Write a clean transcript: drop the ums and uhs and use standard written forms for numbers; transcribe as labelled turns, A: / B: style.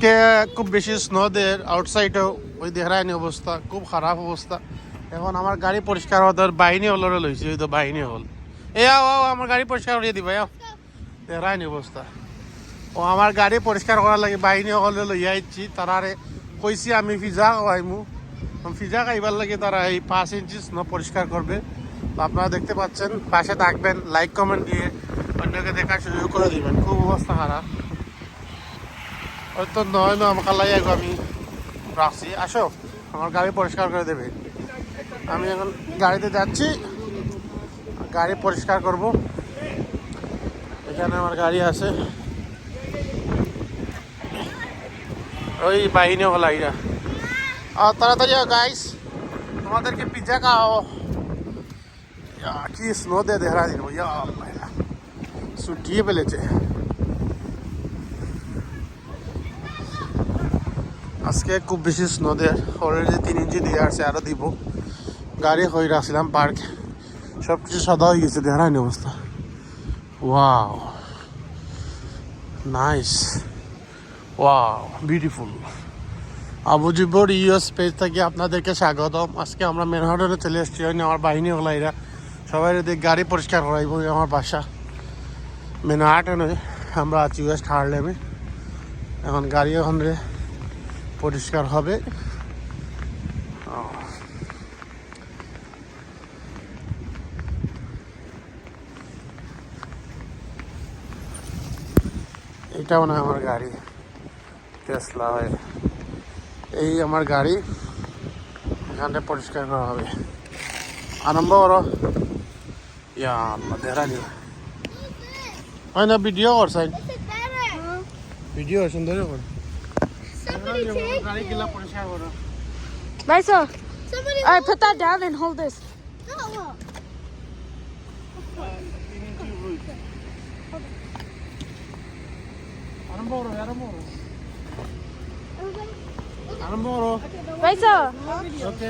A: কে খুব বেশি স্নোদের আউটসাইডেও ওই দেহরাইনি অবস্থা খুব খারাপ অবস্থা। এখন আমার গাড়ি পরিষ্কার হওয়ার বাহিনী হলরে লইছি, ওই তো বাহিনী হল। এ আও আও আমার গাড়ি পরিষ্কার করিয়ে দিবা আও। দেহরাইনি অবস্থা। ও আমার গাড়ি পরিষ্কার করার লাগে বাহিনী হলে লইয়া আইছি। তারারে কইছি আমি ফিজা খাওয়াইমু, ফিজা খাইবার লাগে তারা এই 5 ইঞ্চি স্নো পরিষ্কার করবে। তো আপনারা দেখতে পাচ্ছেন, পাশে থাকবেন, লাইক কমেন্ট দিয়ে অন্যকে দেখার সুযোগ করে দিবেন। খুব অবস্থা খারাপ। হয়তো নয় না আমাকে লাই আমি রাখছি, আসো আমার গাড়ি পরিষ্কার করে দেবে। আমি এখন গাড়িতে যাচ্ছি, গাড়ি পরিষ্কার করব। এখানে আমার গাড়ি আছে, ওই বাহিনী হল আইরা। তাড়াতাড়ি গাইস, তোমাদেরকে পিজ্জা খাও। কি স্নো দে দেখা দিন, ছুটিয়ে ফেলেছে। আজকে খুব বেশি স্নো দেয়, অলরেডি 3 ইঞ্চি দিয়ে আসছে, আরও দিব। গাড়ি হয়ে রাখছিলাম পার্ক, সব কিছু সাদা হয়ে গেছে, দেখায়নি অবস্থা। Wow nice, wow beautiful. Abu Jibor ইউএস পেজ থেকে আপনাদেরকে স্বাগতম। আজকে আমরা মেনহাটনে চলে এসেছি, হয় না আমার বাহিনী হল এরা সবাই গাড়ি পরিষ্কার করাইব। আমার বাসা মেনহাটনে, আমরা আছি ওয়েস্ট হার্লেমে। এখন গাড়ি ওখানে পরিষ্কার হবে। এটা মনে হয় আমার গাড়ি, টেসলা হয়। এই আমার গাড়ি, এখানটা পরিষ্কার করা হবে। আরম্ভ করো। ইয়া আল্লাহ, দেখানি হয় না। ভিডিও করছেন, ভিডিও সুন্দর করে গাড়ি গিলা পরিষ্কার করো।
B: Lisa, all right, put that down and hold this.
A: আরম্ভ করো, আরম্ভ করো, আরম্ভ করো।
B: Lisa.
A: ওকে।